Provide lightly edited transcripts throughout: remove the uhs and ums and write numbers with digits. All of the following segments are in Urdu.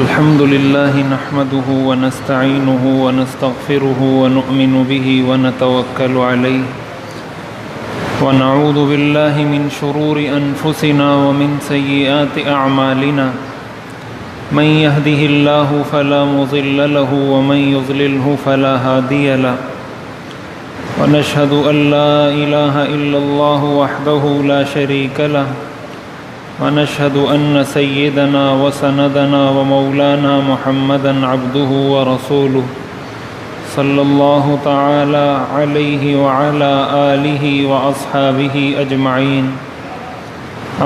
الحمد لله نحمده ونستعينه ونستغفره ونؤمن به ونتوكل عليه ونعوذ بالله من شرور أنفسنا ومن سيئات أعمالنا من يهده الله فلا مضل له ومن يضلله فلا هادي له ونشهد أن لا إله إلا الله وحده لا شريك له ونشهد أن سيدنا وسندنا ومولانا محمدا عبده ورسوله صلى الله تعالى عليه وعلى آله وأصحابه أجمعين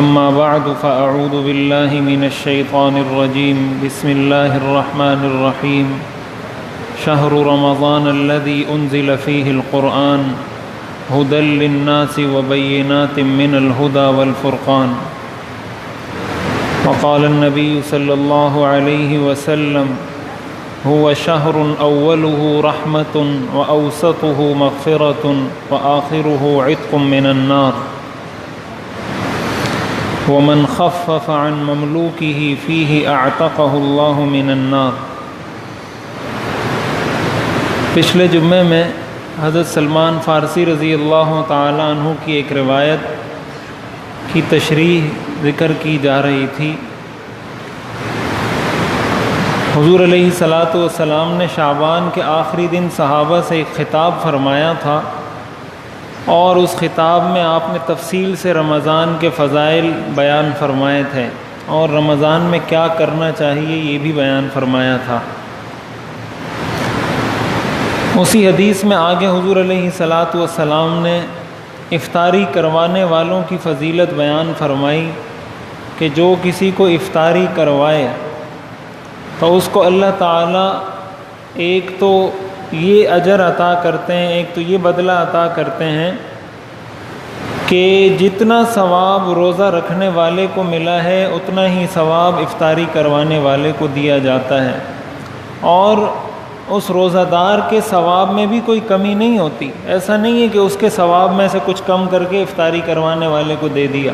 أما بعد فأعوذ بالله من الشيطان الرجيم بسم الله الرحمن الرحيم شهر رمضان الذي أنزل فيه القرآن هدى للناس وبينات من الهدى والفرقان وقال النبي صلى الله عليه وسلم هو شهر أوله رحمة وأوسطه مغفرة وآخره عتق من النار ومن خفف عن مملوكه فيه أعتقه الله من النار۔ پچھلے جمعے میں حضرت سلمان فارسی رضی اللہ تعالیٰ عنہ کی ایک روایت کی تشریح ذکر کی جا رہی تھی۔ حضور علیہ الصلاۃ والسلام نے شعبان کے آخری دن صحابہ سے ایک خطاب فرمایا تھا، اور اس خطاب میں آپ نے تفصیل سے رمضان کے فضائل بیان فرمائے تھے، اور رمضان میں کیا کرنا چاہیے یہ بھی بیان فرمایا تھا۔ اسی حدیث میں آگے حضور علیہ الصلاۃ والسلام نے افطاری کروانے والوں کی فضیلت بیان فرمائی کہ جو کسی کو افطاری کروائے تو اس کو اللہ تعالیٰ ایک تو یہ اجر عطا کرتے ہیں، ایک تو یہ بدلہ عطا کرتے ہیں کہ جتنا ثواب روزہ رکھنے والے کو ملا ہے اتنا ہی ثواب افطاری کروانے والے کو دیا جاتا ہے، اور اس روزہ دار کے ثواب میں بھی کوئی کمی نہیں ہوتی۔ ایسا نہیں ہے کہ اس کے ثواب میں سے کچھ کم کر کے افطاری کروانے والے کو دے دیا،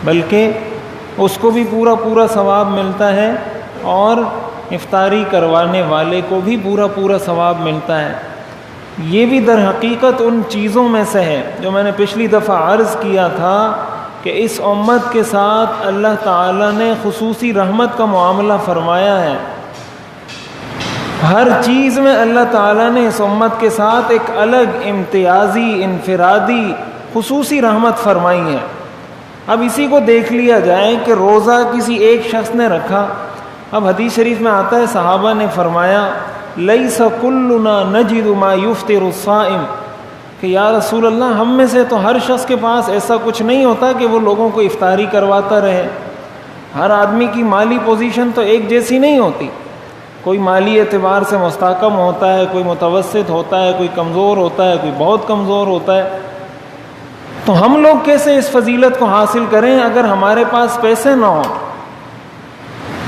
بلکہ اس کو بھی پورا ثواب ملتا ہے اور افطاری کروانے والے کو بھی پورا ثواب ملتا ہے۔ یہ بھی در حقیقت ان چیزوں میں سے ہے جو میں نے پچھلی دفعہ عرض کیا تھا کہ اس امت کے ساتھ اللہ تعالیٰ نے خصوصی رحمت کا معاملہ فرمایا ہے۔ ہر چیز میں اللہ تعالیٰ نے اس امت کے ساتھ ایک الگ امتیازی انفرادی خصوصی رحمت فرمائی ہے۔ اب اسی کو دیکھ لیا جائے کہ روزہ کسی ایک شخص نے رکھا، اب حدیث شریف میں آتا ہے صحابہ نے فرمایا لیس کلنا نجد ما یفطر الصائم، کہ یا رسول اللہ ہم میں سے تو ہر شخص کے پاس ایسا کچھ نہیں ہوتا کہ وہ لوگوں کو افطاری کرواتا رہے۔ ہر آدمی کی مالی پوزیشن تو ایک جیسی نہیں ہوتی، کوئی مالی اعتبار سے مستحکم ہوتا ہے، کوئی متوسط ہوتا ہے، کوئی کمزور ہوتا ہے، کوئی بہت کمزور ہوتا ہے۔ تو ہم لوگ کیسے اس فضیلت کو حاصل کریں اگر ہمارے پاس پیسے نہ ہوں؟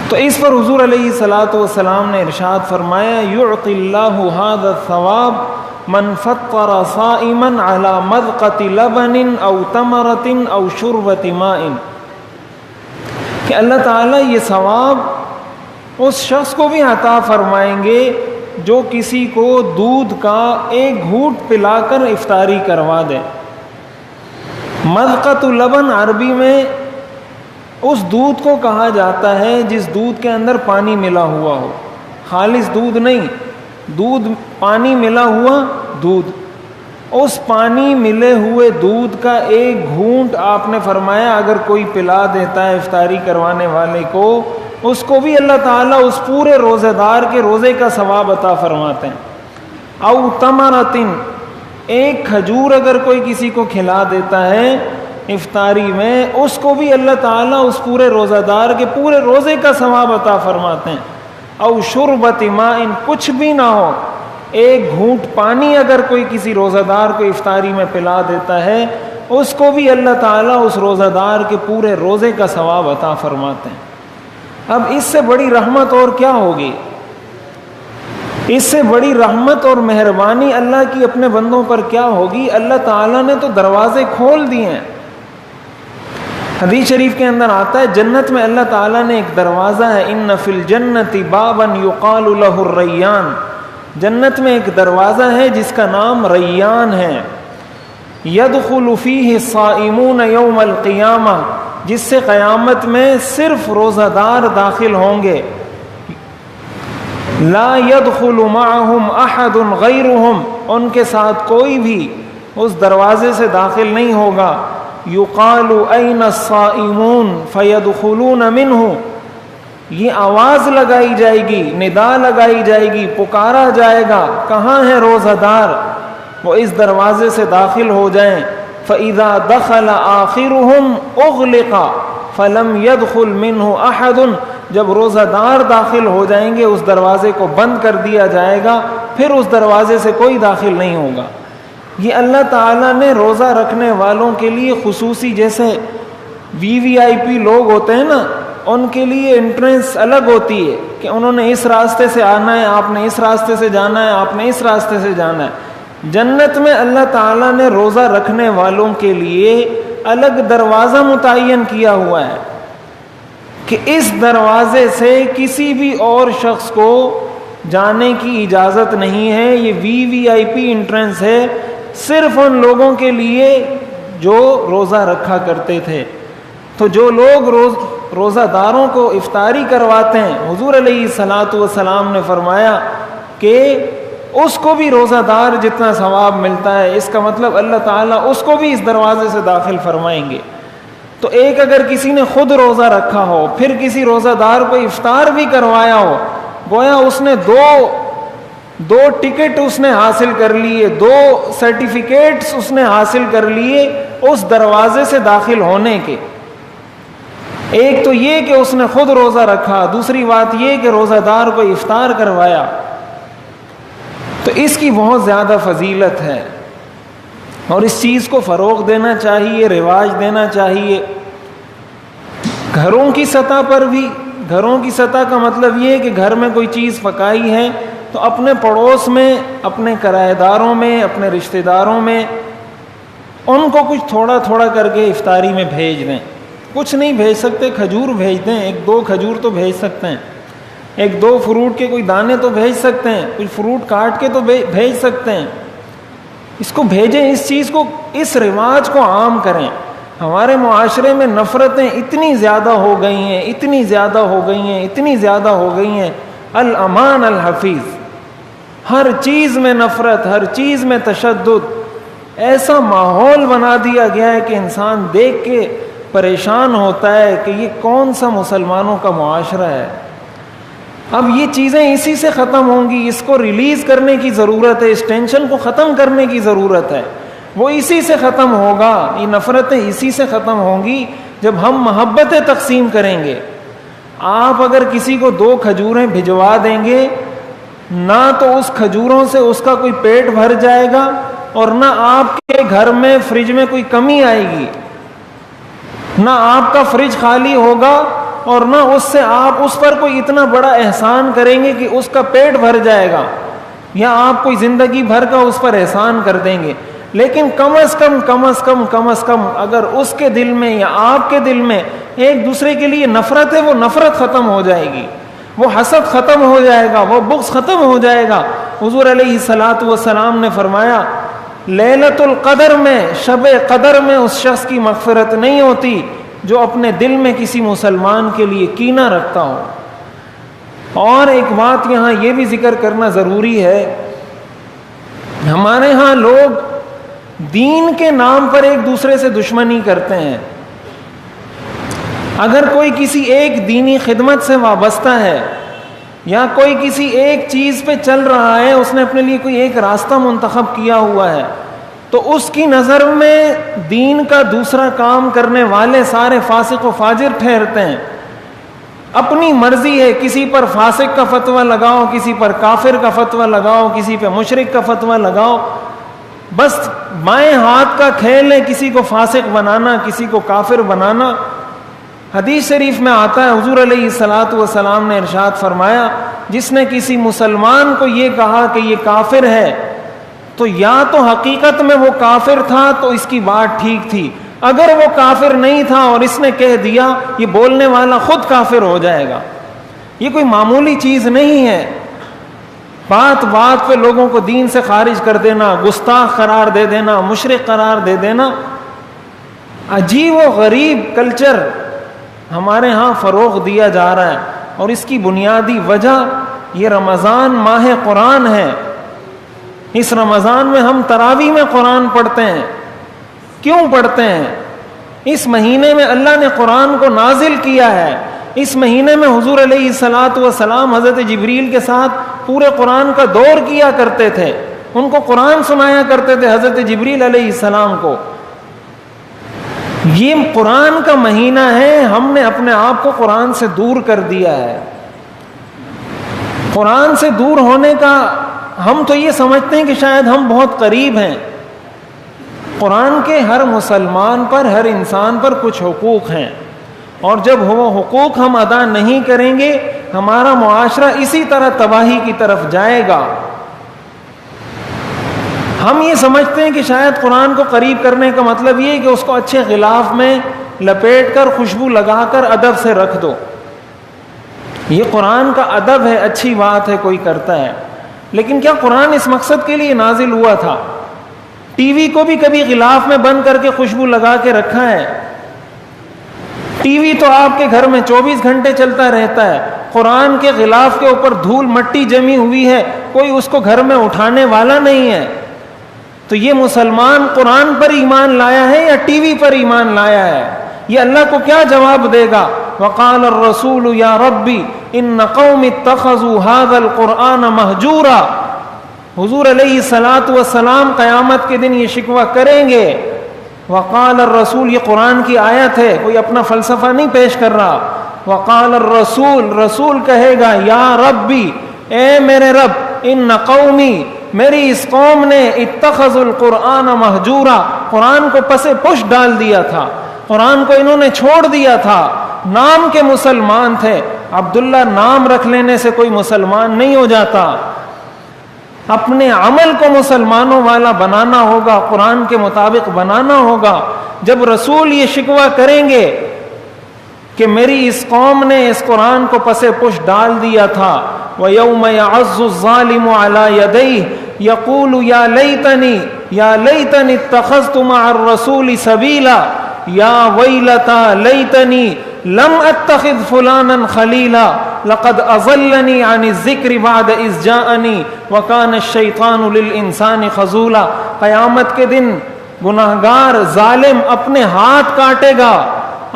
تو اس پر حضور علیہ الصلاۃ والسلام نے ارشاد فرمایا یعطی اللہ ھذا الثواب من فطر صائما علی مذقۃ لبن او تمرۃ او شربۃ ماء، کہ اللہ تعالیٰ یہ ثواب اس شخص کو بھی عطا فرمائیں گے جو کسی کو دودھ کا ایک گھونٹ پلا کر افطاری کروا دے۔ مذقۃ لبن عربی میں اس دودھ کو کہا جاتا ہے جس دودھ کے اندر پانی ملا ہوا ہو، خالص دودھ نہیں، دودھ پانی ملا ہوا دودھ، اس پانی ملے ہوئے دودھ کا ایک گھونٹ آپ نے فرمایا اگر کوئی پلا دیتا ہے افطاری کروانے والے کو، اس کو بھی اللہ تعالیٰ اس پورے روزے دار کے روزے کا ثواب عطا فرماتے ہیں۔ او تمرتن، ایک کھجور اگر کوئی کسی کو کھلا دیتا ہے افطاری میں، اس کو بھی اللہ تعالیٰ اس پورے روزہ دار کے پورے روزے کا ثواب عطا فرماتے ہیں۔ او شربۃ ماء، کچھ بھی نہ ہو، ایک گھونٹ پانی اگر کوئی کسی روزہ دار کو افطاری میں پلا دیتا ہے، اس کو بھی اللہ تعالیٰ اس روزہ دار کے پورے روزے کا ثواب عطا فرماتے ہیں۔ اب اس سے بڑی رحمت اور کیا ہوگی؟ اس سے بڑی رحمت اور مہربانی اللہ کی اپنے بندوں پر کیا ہوگی؟ اللہ تعالیٰ نے تو دروازے کھول دیے ہیں۔ حدیث شریف کے اندر آتا ہے جنت میں اللہ تعالیٰ نے ایک دروازہ ہے، ان فی الجنت بابا یقال له الریان، جنت میں ایک دروازہ ہے جس کا نام ریان ہے، یدخل فیہ الصائمون یوم القیامہ، جس سے قیامت میں صرف روزہ دار داخل ہوں گے، لا يدخل معهم احد غیرهم، ان کے ساتھ کوئی بھی اس دروازے سے داخل نہیں ہوگا، یقال این الصائمون فیدخلون منہ، یہ آواز لگائی جائے گی، ندا لگائی جائے گی، پکارا جائے گا کہاں ہے روزہ دار، وہ اس دروازے سے داخل ہو جائیں، فَإِذَا دَخَلَ آخِرُهُمْ أُغْلِقَ فَلَمْ يَدْخُلْ مِنْهُ أَحَدٌ، جب روزہ دار داخل ہو جائیں گے اس دروازے کو بند کر دیا جائے گا، پھر اس دروازے سے کوئی داخل نہیں ہوگا۔ یہ اللہ تعالیٰ نے روزہ رکھنے والوں کے لیے خصوصی، جیسے VIP لوگ ہوتے ہیں نا، ان کے لیے انٹرنس الگ ہوتی ہے کہ انہوں نے اس راستے سے آنا ہے، آپ نے اس راستے سے جانا ہے، آپ نے اس راستے سے جانا ہے۔ جنت میں اللہ تعالیٰ نے روزہ رکھنے والوں کے لیے الگ دروازہ متعین کیا ہوا ہے کہ اس دروازے سے کسی بھی اور شخص کو جانے کی اجازت نہیں ہے، یہ VIP انٹرنس ہے، صرف ان لوگوں کے لیے جو روزہ رکھا کرتے تھے۔ تو جو لوگ روزہ داروں کو افطاری کرواتے ہیں، حضور علیہ الصلاۃ والسلام نے فرمایا کہ اس کو بھی روزہ دار جتنا ثواب ملتا ہے، اس کا مطلب اللہ تعالیٰ اس کو بھی اس دروازے سے داخل فرمائیں گے۔ تو ایک اگر کسی نے خود روزہ رکھا ہو، پھر کسی روزہ دار کو افطار بھی کروایا ہو، گویا اس نے دو ٹکٹ اس نے حاصل کر لیے، 2 سرٹیفکیٹس اس نے حاصل کر لیے اس دروازے سے داخل ہونے کے۔ ایک تو یہ کہ اس نے خود روزہ رکھا، دوسری بات یہ کہ روزہ دار کو افطار کروایا، تو اس کی بہت زیادہ فضیلت ہے اور اس چیز کو فروغ دینا چاہیے، رواج دینا چاہیے۔ گھروں کی سطح پر بھی، گھروں کی سطح کا مطلب یہ ہے کہ گھر میں کوئی چیز پکائی ہے تو اپنے پڑوس میں، اپنے کرایہ داروں میں، اپنے رشتہ داروں میں ان کو کچھ تھوڑا تھوڑا کر کے افطاری میں بھیج دیں۔ کچھ نہیں بھیج سکتے، کھجور بھیج دیں، 1-2 کھجور تو بھیج سکتے ہیں، 1-2 فروٹ کے کوئی دانے تو بھیج سکتے ہیں، کچھ فروٹ کاٹ کے تو بھیج سکتے ہیں۔ اس کو بھیجیں، اس چیز کو، اس رواج کو عام کریں۔ ہمارے معاشرے میں نفرتیں اتنی زیادہ ہو گئی ہیں، اتنی زیادہ ہو گئی ہیں، اتنی زیادہ ہو گئی ہیں، الامان الحفیظ، ہر چیز میں نفرت، ہر چیز میں تشدد، ایسا ماحول بنا دیا گیا ہے کہ انسان دیکھ کے پریشان ہوتا ہے کہ یہ کون سا مسلمانوں کا معاشرہ ہے۔ اب یہ چیزیں اسی سے ختم ہوں گی، اس کو ریلیز کرنے کی ضرورت ہے، اس ٹینشن کو ختم کرنے کی ضرورت ہے، وہ اسی سے ختم ہوگا، یہ نفرتیں اسی سے ختم ہوں گی جب ہم محبتیں تقسیم کریں گے۔ آپ اگر کسی کو 2 کھجوریں بھجوا دیں گے، نہ تو اس کھجوروں سے اس کا کوئی پیٹ بھر جائے گا اور نہ آپ کے گھر میں فریج میں کوئی کمی آئے گی، نہ آپ کا فریج خالی ہوگا اور نہ اس سے آپ اس پر کوئی اتنا بڑا احسان کریں گے کہ اس کا پیٹ بھر جائے گا، یا آپ کوئی زندگی بھر کا اس پر احسان کر دیں گے۔ لیکن کم از کم اگر اس کے دل میں یا آپ کے دل میں ایک دوسرے کے لیے نفرت ہے، وہ نفرت ختم ہو جائے گی، وہ حسد ختم ہو جائے گا، وہ بغض ختم ہو جائے گا۔ حضور علیہ الصلاۃ والسلام نے فرمایا لیلۃ القدر میں، شب قدر میں اس شخص کی مغفرت نہیں ہوتی جو اپنے دل میں کسی مسلمان کے لیے کینہ رکھتا ہو۔ اور ایک بات یہاں یہ بھی ذکر کرنا ضروری ہے، ہمارے ہاں لوگ دین کے نام پر ایک دوسرے سے دشمنی کرتے ہیں۔ اگر کوئی کسی ایک دینی خدمت سے وابستہ ہے یا کوئی کسی ایک چیز پہ چل رہا ہے، اس نے اپنے لیے کوئی ایک راستہ منتخب کیا ہوا ہے، تو اس کی نظر میں دین کا دوسرا کام کرنے والے سارے فاسق و فاجر ٹھہرتے ہیں۔ اپنی مرضی ہے، کسی پر فاسق کا فتویٰ لگاؤ، کسی پر کافر کا فتویٰ لگاؤ، کسی پہ مشرک کا فتویٰ لگاؤ، بس بائیں ہاتھ کا کھیل ہے، کسی کو فاسق بنانا، کسی کو کافر بنانا۔ حدیث شریف میں آتا ہے، حضور علیہ الصلاۃ والسلام نے ارشاد فرمایا، جس نے کسی مسلمان کو یہ کہا کہ یہ کافر ہے، تو یا تو حقیقت میں وہ کافر تھا تو اس کی بات ٹھیک تھی، اگر وہ کافر نہیں تھا اور اس نے کہہ دیا، یہ بولنے والا خود کافر ہو جائے گا۔ یہ کوئی معمولی چیز نہیں ہے، بات بات پہ لوگوں کو دین سے خارج کر دینا، گستاخ قرار دے دینا، مشرک قرار دے دینا۔ عجیب و غریب کلچر ہمارے ہاں فروغ دیا جا رہا ہے، اور اس کی بنیادی وجہ یہ رمضان ماہ قرآن ہے۔ اس رمضان میں ہم تراویح میں قرآن پڑھتے ہیں۔ کیوں پڑھتے ہیں؟ اس مہینے میں اللہ نے قرآن کو نازل کیا ہے۔ اس مہینے میں حضور علیہ الصلاۃ والسلام حضرت جبریل کے ساتھ پورے قرآن کا دور کیا کرتے تھے، ان کو قرآن سنایا کرتے تھے حضرت جبریل علیہ السلام کو۔ یہ قرآن کا مہینہ ہے، ہم نے اپنے آپ کو قرآن سے دور کر دیا ہے۔ قرآن سے دور ہونے کا ہم تو یہ سمجھتے ہیں کہ شاید ہم بہت قریب ہیں۔ قرآن کے ہر مسلمان پر، ہر انسان پر کچھ حقوق ہیں، اور جب وہ حقوق ہم ادا نہیں کریں گے ہمارا معاشرہ اسی طرح تباہی کی طرف جائے گا۔ ہم یہ سمجھتے ہیں کہ شاید قرآن کو قریب کرنے کا مطلب یہ ہے کہ اس کو اچھے غلاف میں لپیٹ کر خوشبو لگا کر ادب سے رکھ دو۔ یہ قرآن کا ادب ہے، اچھی بات ہے، کوئی کرتا ہے، لیکن کیا قرآن اس مقصد کے لیے نازل ہوا تھا؟ ٹی وی کو بھی کبھی غلاف میں بند کر کے خوشبو لگا کے رکھا ہے؟ ٹی وی تو آپ کے گھر میں 24 گھنٹے چلتا رہتا ہے، قرآن کے غلاف کے اوپر دھول مٹی جمی ہوئی ہے، کوئی اس کو گھر میں اٹھانے والا نہیں ہے۔ تو یہ مسلمان قرآن پر ایمان لایا ہے یا ٹی وی پر ایمان لایا ہے؟ یہ اللہ کو کیا جواب دے گا؟ وقال الرسول یا ربی ان قوم اتخذوا هذا القرآن مہجورا۔ حضور علیہ الصلاۃ والسلام قیامت کے دن یہ شکوہ کریں گے۔ وقال الرسول، یہ قرآن کی آیت ہے، کوئی اپنا فلسفہ نہیں پیش کر رہا۔ وقال الرسول، رسول کہے گا یا ربی، اے میرے رب، ان قومی، میری اس قوم نے اتخذوا القرآن مہجورا، قرآن کو پس پش ڈال دیا تھا، قرآن کو انہوں نے چھوڑ دیا تھا۔ نام کے مسلمان تھے، عبداللہ نام رکھ لینے سے کوئی مسلمان نہیں ہو جاتا۔ اپنے عمل کو مسلمانوں والا بنانا ہوگا، قرآن کے مطابق بنانا ہوگا۔ جب رسول یہ شکوہ کریں گے کہ میری اس قوم نے اس قرآن کو پس پش ڈال دیا تھا، وَيَوْمَ يَعَضُّ الظَّالِمُ عَلَى يَدَيْهِ يَقُولُ يَا لَيْتَنِي اتَّخَذْتُ مَعَ الرَّسُولِ سَبِيلًا یا ویلتا لیتنی لم اتخذ فلانا خلیلا لقد اضلنی عن الذکر بعد اذ جاءنی وکان الشیطان للانسان خذولا۔ قیامت کے دن گناہگار ظالم اپنے ہاتھ کاٹے گا،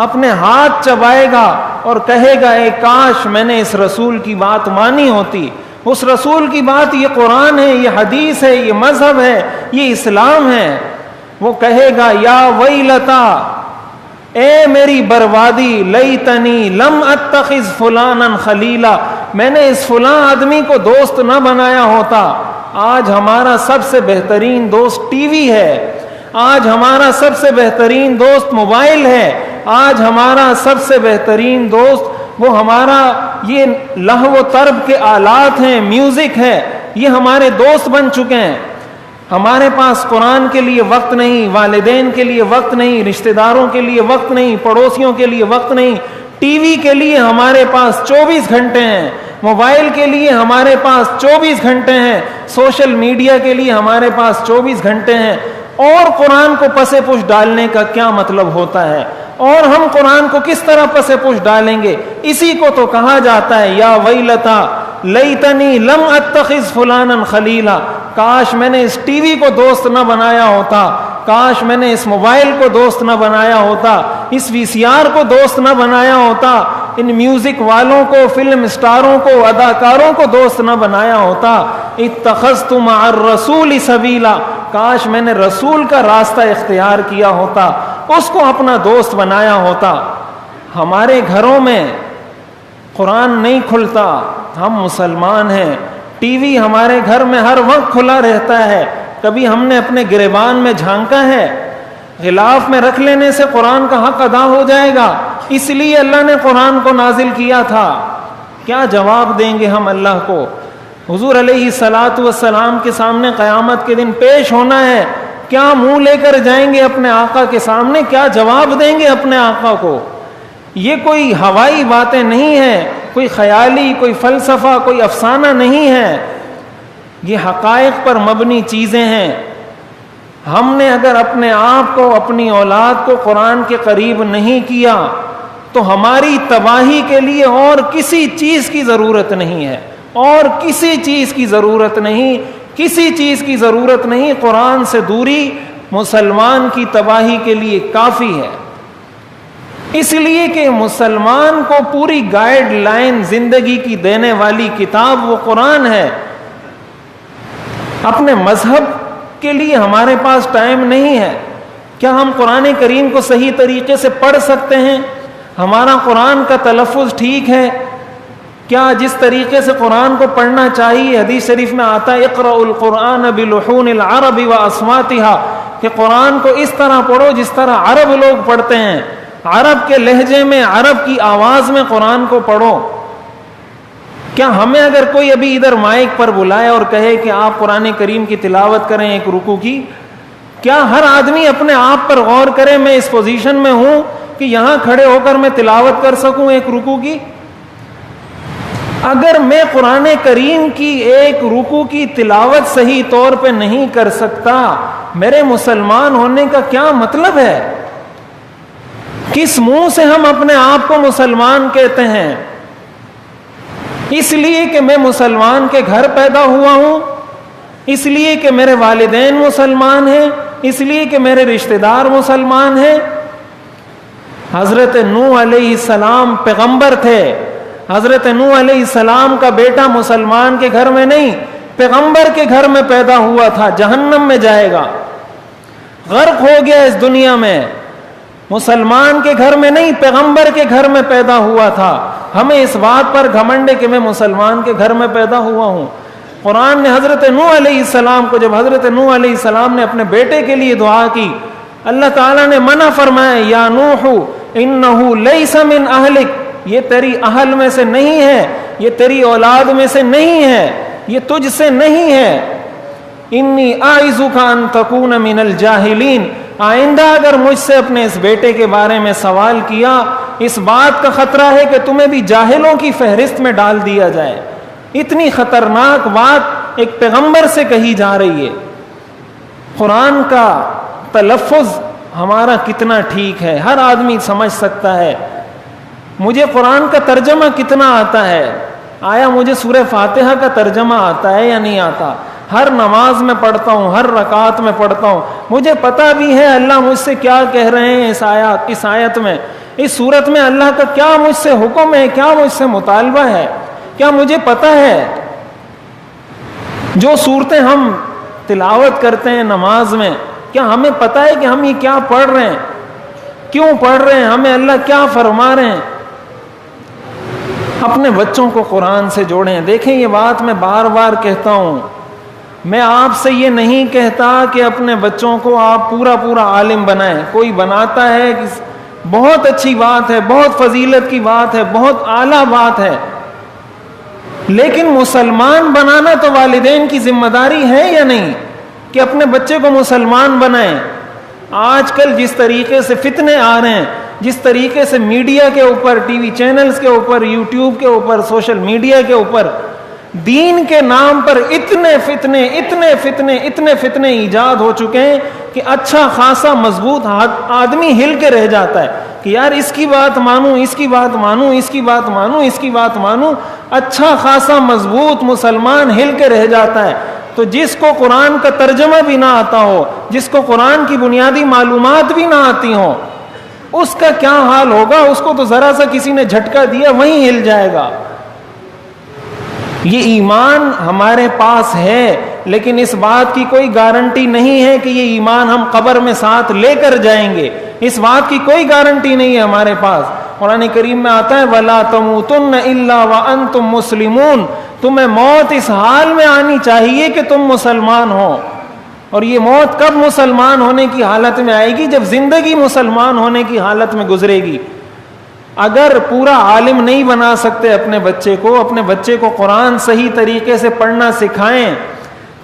اپنے ہاتھ چبائے گا اور کہے گا اے کاش میں نے اس رسول کی بات مانی ہوتی۔ اس رسول کی بات یہ قرآن ہے، یہ حدیث ہے، یہ مذہب ہے، یہ اسلام ہے۔ وہ کہے گا یا ویلتا، اے میری بربادی، لیتنی لم اتخذ فلانا خلیلا، میں نے اس فلاں آدمی کو دوست نہ بنایا ہوتا۔ آج ہمارا سب سے بہترین دوست ٹی وی ہے، آج ہمارا سب سے بہترین دوست موبائل ہے، آج ہمارا سب سے بہترین دوست وہ ہمارا یہ لہو و طرب کے آلات ہیں، میوزک ہے، یہ ہمارے دوست بن چکے ہیں۔ ہمارے پاس قرآن کے لیے وقت نہیں، والدین کے لیے وقت نہیں، رشتہ داروں کے لیے وقت نہیں، پڑوسیوں کے لیے وقت نہیں۔ ٹی وی کے لیے ہمارے پاس 24 گھنٹے ہیں، موبائل کے لیے ہمارے پاس 24 گھنٹے ہیں، سوشل میڈیا کے لیے ہمارے پاس 24 گھنٹے ہیں۔ اور قرآن کو پسے پش ڈالنے کا کیا مطلب ہوتا ہے؟ اور ہم قرآن کو کس طرح پسے پش ڈالیں گے؟ اسی کو تو کہا جاتا ہے یا ویلتا لیتنی لم اتخذ فلانا خلیلا، کاش میں نے اس ٹی وی کو دوست نہ بنایا ہوتا، کاش میں نے اس موبائل کو دوست نہ بنایا ہوتا، اس وی سی آر کو دوست نہ بنایا ہوتا، ان میوزک والوں کو، فلم اسٹاروں کو، اداکاروں کو دوست نہ بنایا ہوتا۔ اتخذت مع الرسول سبیلا، کاش میں نے رسول کا راستہ اختیار کیا ہوتا، اس کو اپنا دوست بنایا ہوتا۔ ہمارے گھروں میں قرآن نہیں کھلتا، ہم مسلمان ہیں، ٹی وی ہمارے گھر میں ہر وقت کھلا رہتا ہے، کبھی ہم نے اپنے گریبان میں جھانکا ہے؟ غلاف میں رکھ لینے سے قرآن کا حق ادا ہو جائے گا؟ اس لیے اللہ نے قرآن کو نازل کیا تھا۔ کیا جواب دیں گے ہم اللہ کو؟ حضور علیہ الصلاۃ والسلام کے سامنے قیامت کے دن پیش ہونا ہے، کیا منہ لے کر جائیں گے اپنے آقا کے سامنے؟ کیا جواب دیں گے اپنے آقا کو؟ یہ کوئی ہوائی باتیں نہیں ہیں، کوئی خیالی، کوئی فلسفہ، کوئی افسانہ نہیں ہے، یہ حقائق پر مبنی چیزیں ہیں۔ ہم نے اگر اپنے آپ کو، اپنی اولاد کو قرآن کے قریب نہیں کیا تو ہماری تباہی کے لیے اور کسی چیز کی ضرورت نہیں ہے، اور کسی چیز کی ضرورت نہیں، کسی چیز کی ضرورت نہیں۔ قرآن سے دوری مسلمان کی تباہی کے لیے کافی ہے، اس لیے کہ مسلمان کو پوری گائیڈ لائن زندگی کی دینے والی کتاب وہ قرآن ہے۔ اپنے مذہب کے لیے ہمارے پاس ٹائم نہیں ہے۔ کیا ہم قرآن کریم کو صحیح طریقے سے پڑھ سکتے ہیں؟ ہمارا قرآن کا تلفظ ٹھیک ہے کیا؟ جس طریقے سے قرآن کو پڑھنا چاہیے، حدیث شریف میں آتا ہے اقرأ القرآن بلحون العرب واصواتها، کہ قرآن کو اس طرح پڑھو جس طرح عرب لوگ پڑھتے ہیں، عرب کے لہجے میں، عرب کی آواز میں قرآن کو پڑھو۔ کیا ہمیں اگر کوئی ابھی ادھر مائک پر بلائے اور کہے کہ آپ قرآن کریم کی تلاوت کریں ایک رکوع کی، کیا ہر آدمی اپنے آپ پر غور کرے میں اس پوزیشن میں ہوں کہ یہاں کھڑے ہو کر میں تلاوت کر سکوں ایک رکوع کی؟ اگر میں قرآن کریم کی ایک رکوع کی تلاوت صحیح طور پہ نہیں کر سکتا، میرے مسلمان ہونے کا کیا مطلب ہے؟ کس منہ سے ہم اپنے آپ کو مسلمان کہتے ہیں؟ اس لیے کہ میں مسلمان کے گھر پیدا ہوا ہوں، اس لیے کہ میرے والدین مسلمان ہیں، اس لیے کہ میرے رشتہ دار مسلمان ہیں۔ حضرت نوح علیہ السلام پیغمبر تھے، حضرت نوح علیہ السلام کا بیٹا مسلمان کے گھر میں نہیں، پیغمبر کے گھر میں پیدا ہوا تھا، جہنم میں جائے گا، غرق ہو گیا اس دنیا میں۔ مسلمان کے گھر میں نہیں، پیغمبر کے گھر میں پیدا ہوا تھا۔ ہمیں اس بات پر گھمنڈ ہے کہ میں مسلمان کے گھر میں پیدا ہوا ہوں۔ قرآن نے حضرت نوح علیہ السلام کو، جب حضرت نوح علیہ السلام نے اپنے بیٹے کے لیے دعا کی، اللہ تعالیٰ نے منع فرمایا یا نوح انہ لیس من اہلک، یہ تیری اہل میں سے نہیں ہے، یہ تیری اولاد میں سے نہیں ہے، یہ تجھ سے نہیں ہے۔ انی اعظک ان تکون من الجاہلین، آئندہ اگر مجھ سے اپنے اس بیٹے کے بارے میں سوال کیا، اس بات کا خطرہ ہے کہ تمہیں بھی جاہلوں کی فہرست میں ڈال دیا جائے۔ اتنی خطرناک بات ایک پیغمبر سے کہی جا رہی ہے۔ قرآن کا تلفظ ہمارا کتنا ٹھیک ہے، ہر آدمی سمجھ سکتا ہے۔ مجھے قرآن کا ترجمہ کتنا آتا ہے؟ آیا مجھے سورہ فاتحہ کا ترجمہ آتا ہے یا نہیں آتا؟ ہر نماز میں پڑھتا ہوں، ہر رکعت میں پڑھتا ہوں، مجھے پتہ بھی ہے اللہ مجھ سے کیا کہہ رہے ہیں اس آیت میں، اس صورت میں اللہ کا کیا مجھ سے حکم ہے، کیا مجھ سے مطالبہ ہے، کیا مجھے پتہ ہے؟ جو صورتیں ہم تلاوت کرتے ہیں نماز میں، کیا ہمیں پتہ ہے کہ ہم یہ کیا پڑھ رہے ہیں، کیوں پڑھ رہے ہیں، ہمیں اللہ کیا فرما رہے ہیں؟ اپنے بچوں کو قرآن سے جوڑیں۔ دیکھیں یہ بات میں بار بار کہتا ہوں، میں آپ سے یہ نہیں کہتا کہ اپنے بچوں کو آپ پورا عالم بنائیں، کوئی بناتا ہے، بہت اچھی بات ہے، بہت فضیلت کی بات ہے، بہت اعلیٰ بات ہے، لیکن مسلمان بنانا تو والدین کی ذمہ داری ہے یا نہیں کہ اپنے بچے کو مسلمان بنائیں؟ آج کل جس طریقے سے فتنے آ رہے ہیں، جس طریقے سے میڈیا کے اوپر، ٹی وی چینلز کے اوپر، یوٹیوب کے اوپر، سوشل میڈیا کے اوپر دین کے نام پر اتنے فتنے ایجاد ہو چکے ہیں کہ اچھا خاصا مضبوط آدمی ہل کے رہ جاتا ہے کہ یار اس کی بات مانوں، اس کی بات مانوں، اس کی بات مانوں، اس کی بات مانوں، اچھا خاصا مضبوط مسلمان ہل کے رہ جاتا ہے۔ تو جس کو قرآن کا ترجمہ بھی نہ آتا ہو، جس کو قرآن کی بنیادی معلومات بھی نہ آتی ہوں، اس کا کیا حال ہوگا؟ اس کو تو ذرا سا کسی نے جھٹکا دیا وہیں ہل جائے گا۔ یہ ایمان ہمارے پاس ہے، لیکن اس بات کی کوئی گارنٹی نہیں ہے کہ یہ ایمان ہم قبر میں ساتھ لے کر جائیں گے، اس بات کی کوئی گارنٹی نہیں ہے ہمارے پاس۔ قرآن کریم میں آتا ہے وَلَا تَمُوتُنَّ إِلَّا وَأَنْتُمْ مُسْلِمُونَ، تمہیں موت اس حال میں آنی چاہیے کہ تم مسلمان ہو۔ اور یہ موت کب مسلمان ہونے کی حالت میں آئے گی؟ جب زندگی مسلمان ہونے کی حالت میں گزرے گی۔ اگر پورا عالم نہیں بنا سکتے اپنے بچے کو قرآن صحیح طریقے سے پڑھنا سکھائیں،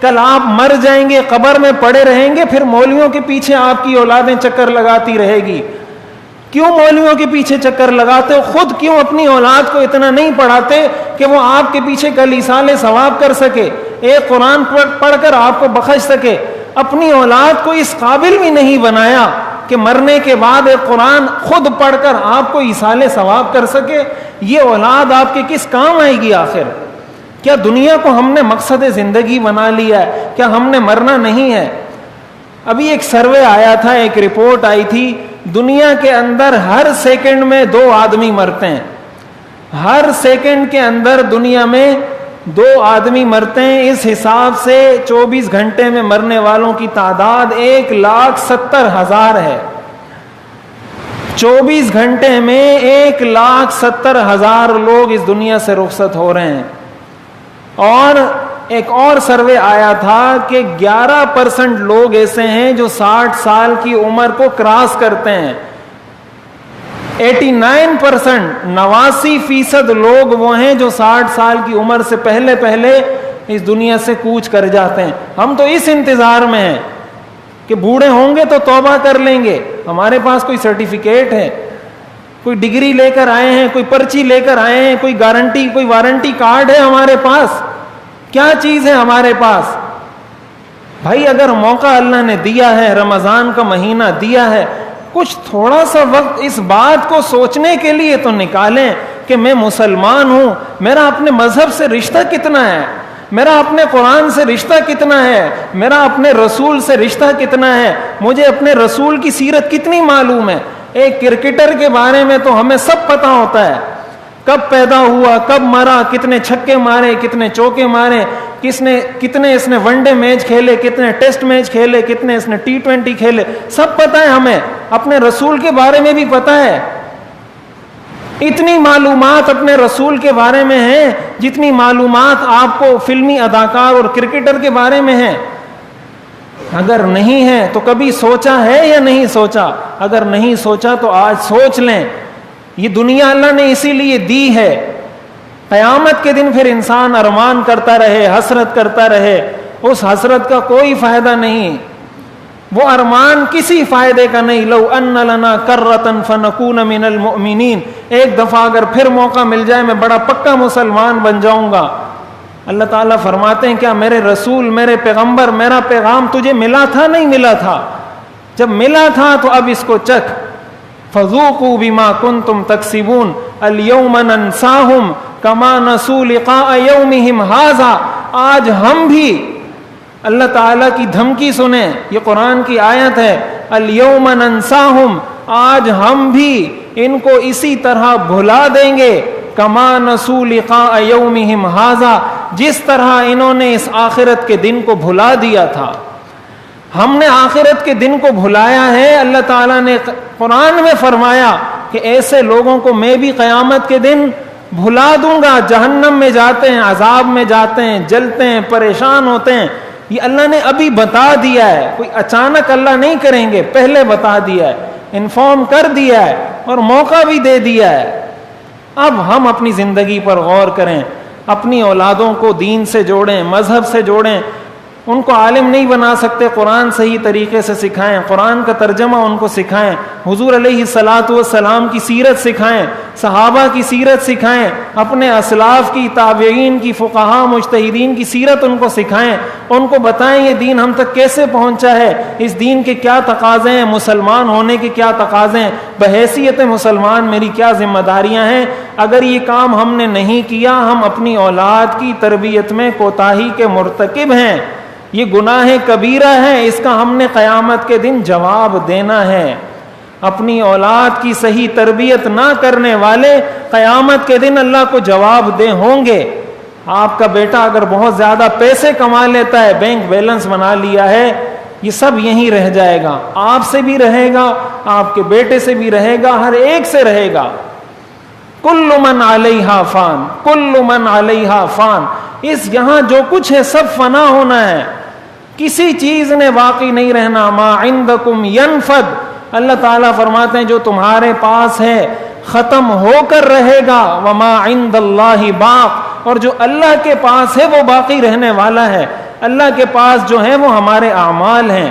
کل آپ مر جائیں گے, قبر میں پڑے رہیں گے, پھر مولویوں کے پیچھے آپ کی اولادیں چکر لگاتی رہے گی. کیوں مولویوں کے پیچھے چکر لگاتے ہو؟ خود کیوں اپنی اولاد کو اتنا نہیں پڑھاتے کہ وہ آپ کے پیچھے کل ایصال ثواب کر سکے, ایک قرآن پڑھ کر آپ کو بخش سکے؟ اپنی اولاد کو اس قابل بھی نہیں بنایا کہ مرنے کے بعد ایک قرآن خود پڑھ کر آپ کو ایصال ثواب کر سکے. یہ اولاد آپ کے کس کام آئے گی آخر؟ کیا دنیا کو ہم نے مقصد زندگی بنا لیا ہے؟ کیا ہم نے مرنا نہیں ہے؟ ابھی ایک سروے آیا تھا, ایک رپورٹ آئی تھی, دنیا کے اندر ہر سیکنڈ میں 2 آدمی مرتے ہیں. ہر سیکنڈ کے اندر دنیا میں 2 آدمی مرتے ہیں. اس حساب سے 24 گھنٹے میں مرنے والوں کی تعداد 1,70,000 ہے. 24 گھنٹے میں 1,70,000 لوگ اس دنیا سے رخصت ہو رہے ہیں. اور ایک اور سروے آیا تھا کہ 11% لوگ ایسے ہیں جو 60 سال کی عمر کو کراس کرتے ہیں. 89%, 89% لوگ وہ ہیں جو 60 سال کی عمر سے پہلے اس دنیا سے کوچ کر جاتے ہیں. ہم تو اس انتظار میں ہیں کہ بوڑھے ہوں گے تو توبہ کر لیں گے. ہمارے پاس کوئی سرٹیفکیٹ ہے, کوئی ڈگری لے کر آئے ہیں, کوئی پرچی لے کر آئے ہیں, کوئی گارنٹی, کوئی وارنٹی کارڈ ہے ہمارے پاس؟ کیا چیز ہے ہمارے پاس؟ بھائی اگر موقع اللہ نے دیا ہے, رمضان کا مہینہ دیا ہے, کچھ تھوڑا سا وقت اس بات کو سوچنے کے لیے تو نکالیں کہ میں مسلمان ہوں, میرا اپنے مذہب سے رشتہ کتنا ہے, میرا اپنے قرآن سے رشتہ کتنا ہے, میرا اپنے رسول سے رشتہ کتنا ہے, مجھے اپنے رسول کی سیرت کتنی معلوم ہے. ایک کرکٹر کے بارے میں تو ہمیں سب پتہ ہوتا ہے, کب پیدا ہوا, کب مرا, کتنے چھکے مارے, کتنے چوکے مارے, کتنے اس نے ون ڈے میچ کھیلے, کتنے ٹیسٹ میچ کھیلے, کتنے اس نے T20 کھیلے, سب پتہ ہے ہمیں. اپنے رسول کے بارے میں بھی پتہ ہے. اتنی معلومات اپنے رسول کے بارے میں ہیں جتنی معلومات آپ کو فلمی اداکار اور کرکٹر کے بارے میں ہیں. اگر نہیں ہے تو کبھی سوچا ہے یا نہیں سوچا؟ اگر نہیں سوچا تو آج سوچ لیں. یہ دنیا اللہ نے اسی لیے دی ہے. قیامت کے دن پھر انسان ارمان کرتا رہے, حسرت کرتا رہے, اس حسرت کا کوئی فائدہ نہیں. وہ ارمان کسی فائدے کا نہیں. لو ان لنا کرۃ فنکون من المؤمنین, ایک دفعہ اگر پھر موقع مل جائے میں بڑا پکا مسلمان بن جاؤں گا. اللہ تعالیٰ فرماتے ہیں کیا میرے رسول, میرے پیغمبر, میرا پیغام تجھے ملا تھا؟ نہیں ملا تھا. جب ملا تھا تو اب اس کو چکھ. فذوقوا بما کنتم تکسبون اليوم ننساہم کما نسوا لقاء یومہم ھذا. آج ہم بھی, اللہ تعالیٰ کی دھمکی سنیں, یہ قرآن کی آیت ہے, اليوم ننساہم, آج ہم بھی ان کو اسی طرح بھلا دیں گے, کما نسوا لقاء یومہم ھذا, جس طرح انہوں نے اس آخرت کے دن کو بھلا دیا تھا. ہم نے آخرت کے دن کو بھلایا ہے. اللہ تعالیٰ نے قرآن میں فرمایا کہ ایسے لوگوں کو میں بھی قیامت کے دن بھلا دوں گا. جہنم میں جاتے ہیں, عذاب میں جاتے ہیں, جلتے ہیں, پریشان ہوتے ہیں. یہ اللہ نے ابھی بتا دیا ہے, کوئی اچانک اللہ نہیں کریں گے, پہلے بتا دیا ہے, انفارم کر دیا ہے اور موقع بھی دے دیا ہے. اب ہم اپنی زندگی پر غور کریں, اپنی اولادوں کو دین سے جوڑیں, مذہب سے جوڑیں. ان کو عالم نہیں بنا سکتے, قرآن صحیح طریقے سے سکھائیں, قرآن کا ترجمہ ان کو سکھائیں, حضور علیہ الصلاۃ والسلام کی سیرت سکھائیں, صحابہ کی سیرت سکھائیں, اپنے اسلاف کی, تابعین کی, فقہا مجتہدین کی سیرت ان کو سکھائیں. ان کو بتائیں یہ دین ہم تک کیسے پہنچا ہے, اس دین کے کیا تقاضے ہیں, مسلمان ہونے کے کیا تقاضے ہیں, بحیثیت مسلمان میری کیا ذمہ داریاں ہیں. اگر یہ کام ہم نے نہیں کیا, ہم اپنی اولاد کی تربیت میں کوتاہی کے مرتکب ہیں. یہ گناہ کبیرہ ہے, اس کا ہم نے قیامت کے دن جواب دینا ہے. اپنی اولاد کی صحیح تربیت نہ کرنے والے قیامت کے دن اللہ کو جواب دہ ہوں گے. آپ کا بیٹا اگر بہت زیادہ پیسے کما لیتا ہے, بینک بیلنس بنا لیا ہے, یہ سب یہیں رہ جائے گا. آپ سے بھی رہے گا, آپ کے بیٹے سے بھی رہے گا, ہر ایک سے رہے گا. کل من علیہا فان, کل من علیہا فان. اس یہاں جو کچھ ہے سب فنا ہونا ہے, کسی چیز نے باقی نہیں رہنا. ما عندکم ینفد, اللہ تعالیٰ فرماتے ہیں جو تمہارے پاس ہے ختم ہو کر رہے گا. وما عند اللہ باق, اور جو اللہ کے پاس ہے وہ باقی رہنے والا ہے. اللہ کے پاس جو ہے وہ ہمارے اعمال ہیں،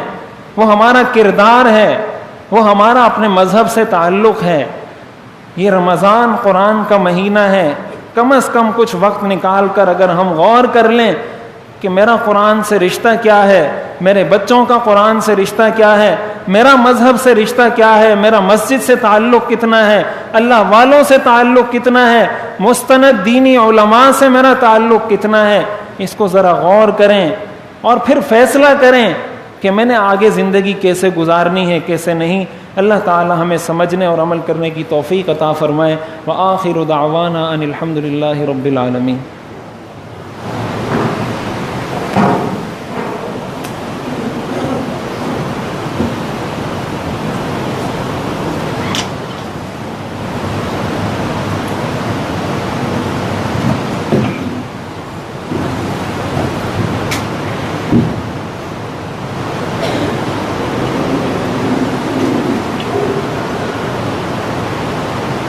وہ ہمارا کردار ہے، وہ ہمارا اپنے مذہب سے تعلق ہے۔ یہ رمضان قرآن کا مہینہ ہے، کم از کم کچھ وقت نکال کر اگر ہم غور کر لیں کہ میرا قرآن سے رشتہ کیا ہے، میرے بچوں کا قرآن سے رشتہ کیا ہے، میرا مذہب سے رشتہ کیا ہے، میرا مسجد سے تعلق کتنا ہے، اللہ والوں سے تعلق کتنا ہے، مستند دینی علماء سے میرا تعلق کتنا ہے، اس کو ذرا غور کریں اور پھر فیصلہ کریں کہ میں نے آگے زندگی کیسے گزارنی ہے، کیسے نہیں۔ اللہ تعالی ہمیں سمجھنے اور عمل کرنے کی توفیق عطا فرمائے۔ وآخر دعوانا ان الحمد للہ رب العالمین۔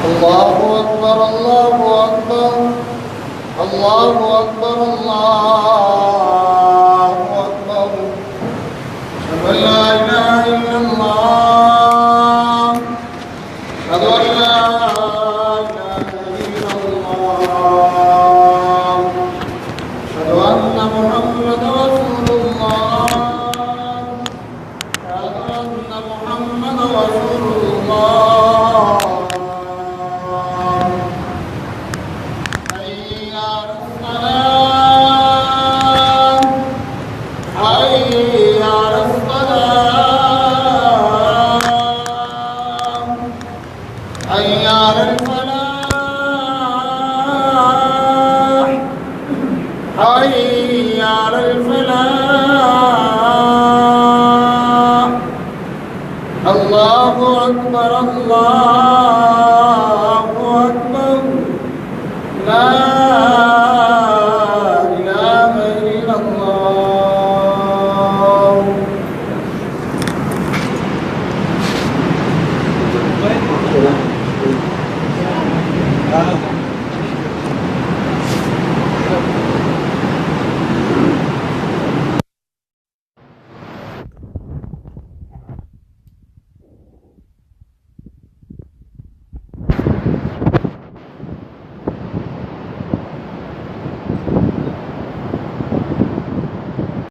اللہ اکبر اللہ اکبر اللہ اکبر اللہ اکبر اشہد ان لا الہ الا اللہ اشہد ان لا الہ الا اللہ اشہد ان محمد رسول اللہ اشہد ان محمد رسول اللہ حي